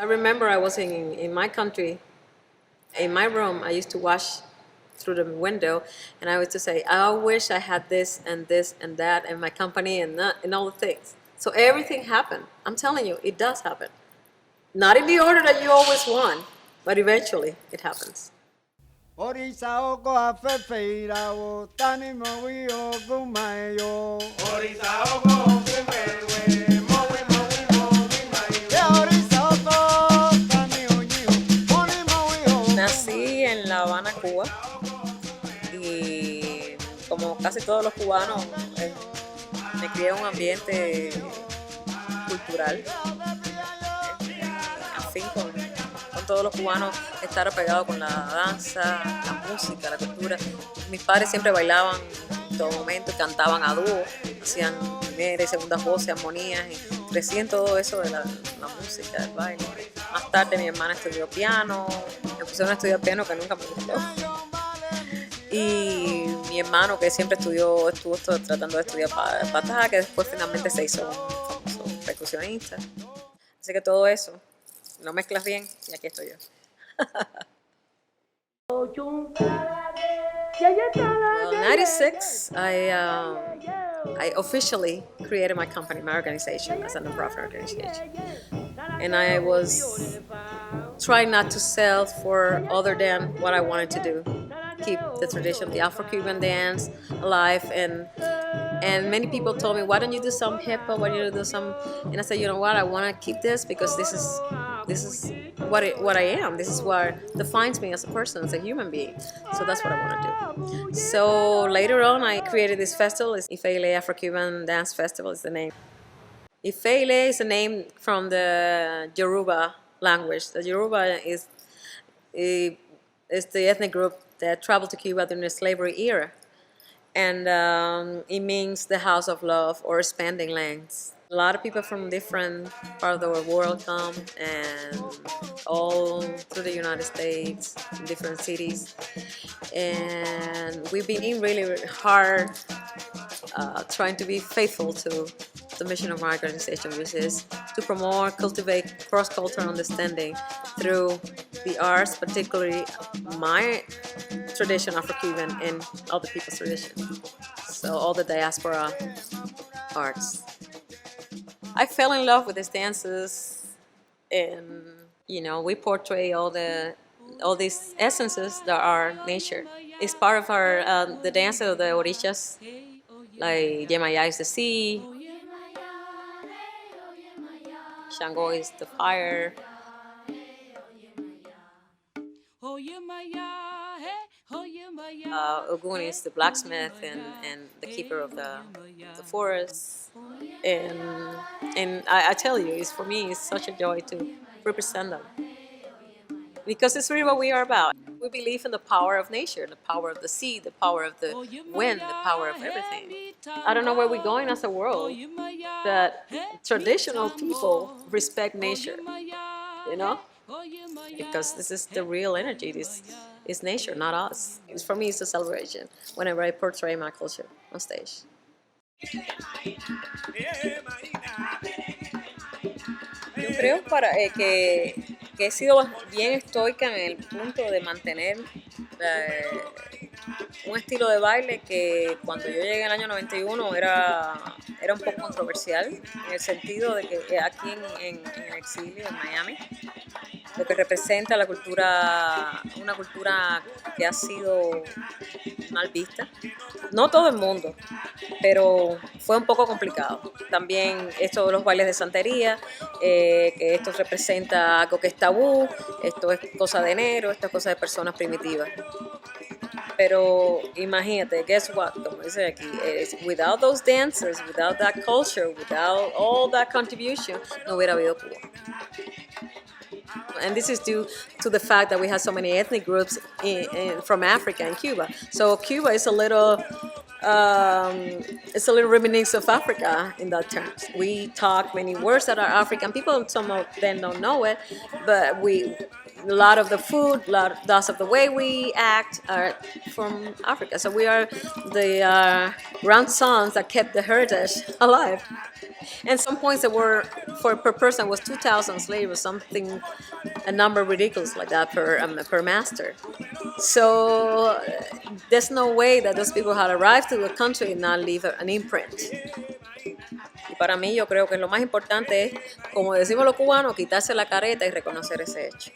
I remember I was in my country, in my room. I used to watch through the window, and I used to say, I wish I had this and that, and my company, and that, and all the things. So everything happened. I'm telling you, it does happen. Not in the order that you always want, but eventually it happens. Orisa oko afefeira o tani mowi o gumayo. Orisa oko afefeira mowi mowi mowi mayo. Orisa oko tani oñi o mowi mowi o. Nací en La Habana, Cuba, y como casi todos los cubanos, me crié en un ambiente cultural, afín con todos los cubanos, estar apegado con la danza, la música, la cultura. Mis padres siempre bailaban en todo momento, cantaban a dúo, hacían primera y segunda voces, armonías, y crecí en todo eso de la música, del baile. Más tarde mi hermana estudió piano, me pusieron a estudiar piano que nunca me gustó. Y mi hermano, que siempre estuvo tratando de estudiar patada, que después finalmente se hizo un famoso percusionista. Así que todo eso lo mezclas bien y aquí estoy yo. Well, in '96, I officially created my company, my organization, as a nonprofit organization. And I was trying not to sell for other than what I wanted to do. Keep the tradition of the Afro Cuban dance alive, and many people told me, why don't you do some hip hop, why don't you do some, and I said, you know what, I want to keep this because this is what I am. This is what defines me as a person, as a human being. So that's what I want to do. So later on, I created this festival. It's ILE, Afro Cuban Dance Festival is the name. ILE is a name from the Yoruba language. The Yoruba is the ethnic group that traveled to Cuba during the slavery era. And it means the house of love or expanding lands. A lot of people from different parts of the world come, and all through the United States, different cities. And we've been really hard trying to be faithful to the mission of our organization, which is to promote, cultivate cross-cultural understanding through the arts, particularly my tradition, Afro-Cuban, and other people's tradition. So all the diaspora arts. I fell in love with these dances, and we portray all these essences that are nature. It's part of our the dance of the orishas, like Yemaya is the sea, Shango is the fire, Ogun is the blacksmith and the keeper of the forest. And I tell you, for me, it's such a joy to represent them. Because it's really what we are about. We believe in the power of nature, the power of the sea, the power of the wind, the power of everything. I don't know where we're going as a world, that traditional people respect nature, because this is the real energy. This is nature, not us. For me, it's a celebration whenever I portray my culture on stage. Yo creo que he sido bien estoica en el punto de mantener un estilo de baile que cuando yo llegué en el año 91 era un poco controversial, en el sentido de que aquí en el exilio, en Miami, lo que representa una cultura que ha sido mal vista. No todo el mundo, pero fue un poco complicado. También esto de los bailes de santería, que esto representa algo que es tabú, esto es cosa de enero, esto es cosa de personas primitivas. Pero imagínate, guess what, como dice aquí, without those dancers, without that culture, without all that contribution, no hubiera habido Cuba. And this is due to the fact that we have so many ethnic groups from Africa and Cuba. So Cuba is a little reminiscent of Africa in that terms. We talk many words that are African. People, some of them don't know it, but we a lot of the food, lots of the way we act are from Africa. So we are the grandsons that kept the heritage alive. And some points that were for per person was 2,000 slaves or something, a number ridiculous like that per master. So there's no way that those people had arrived to the country and not leave an imprint. Y para mí yo creo que lo más importante es, como decimos los cubanos, quitarse la careta y reconocer ese hecho.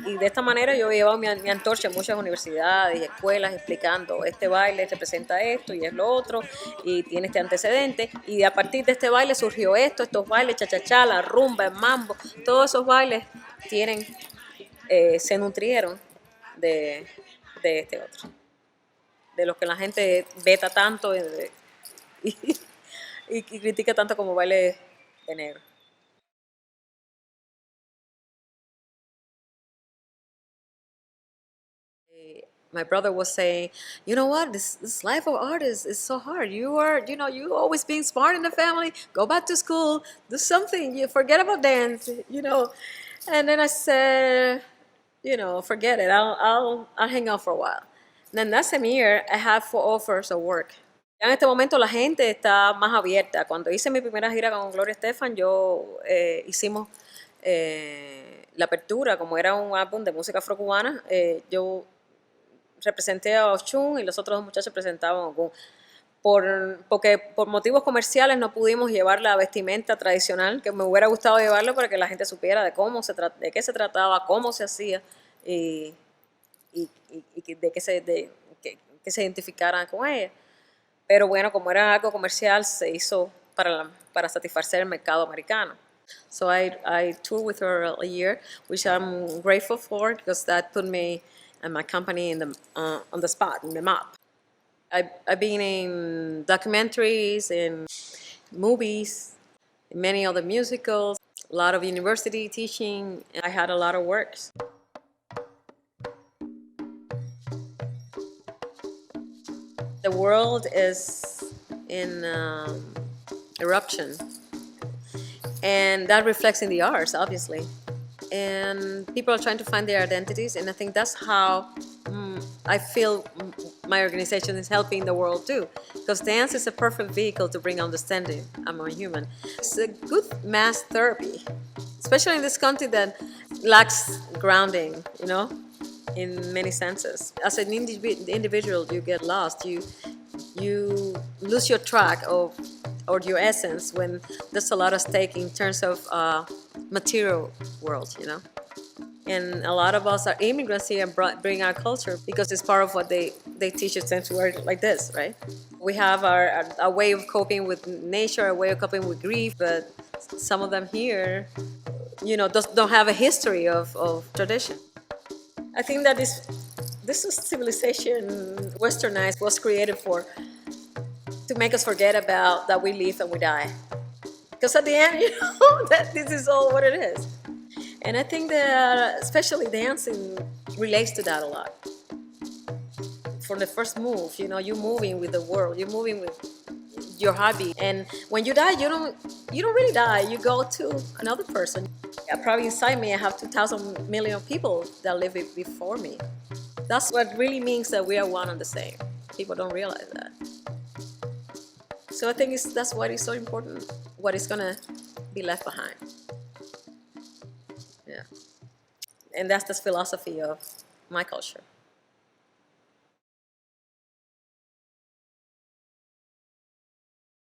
Y de esta manera yo he llevado mi antorcha a muchas universidades y escuelas explicando este baile representa esto y es lo otro y tiene este antecedente y a partir de este baile surgió esto, estos bailes, cha-cha-cha, la rumba, el mambo, todos esos bailes tienen, se nutrieron de este otro, de los que la gente veta tanto y critica tanto como baile de negro. My brother was saying, you know what, this life of artists is so hard. You are, you always being smart in the family. Go back to school, do something. You forget about dance, And then I said, forget it. I'll hang out for a while. And then that same year, I had 4 offers of work. Ya en este momento la gente está más abierta. Cuando hice mi primera gira con Gloria Estefan, hicimos la apertura, como era un álbum de música afrocubana, yo representé a Ochun y los otros 2 muchachos presentaban a Ogún. Porque por motivos comerciales no pudimos llevar la vestimenta tradicional, que me hubiera gustado llevarlo para que la gente supiera de qué se trataba, cómo se hacía y que se identificaran con ella. Pero bueno, como era algo comercial, se hizo para satisfacer el mercado americano. So I toured with her a year, which I'm grateful for because that put me and my company on the spot, in the map. I've been in documentaries, in movies, in many other musicals, a lot of university teaching. I had a lot of works. The world is in eruption, and that reflects in the arts, obviously. And people are trying to find their identities, and I think that's how I feel my organization is helping the world too, because dance is a perfect vehicle to bring understanding among humans. It's a good mass therapy, especially in this country that lacks grounding, in many senses. As an individual, you get lost. You lose your track or your essence when there's a lot of stake in terms of material world, And a lot of us are immigrants here and bring our culture because it's part of what they teach us to work like this, right? We have our way of coping with nature, a way of coping with grief, but some of them here, don't have a history of tradition. I think that this civilization, westernized, was created to make us forget about that we live and we die. Because at the end, that this is all what it is. And I think that especially dancing relates to that a lot. For the first move, you're moving with the world, you're moving with your hobby. And when you die, you don't really die. You go to another person. Probably inside me, I have 2,000 million people that live before me. That's what really means that we are one and the same. People don't realize that. So I think that's why it's so important, what is going to be left behind. Yeah. And that's the philosophy of my culture.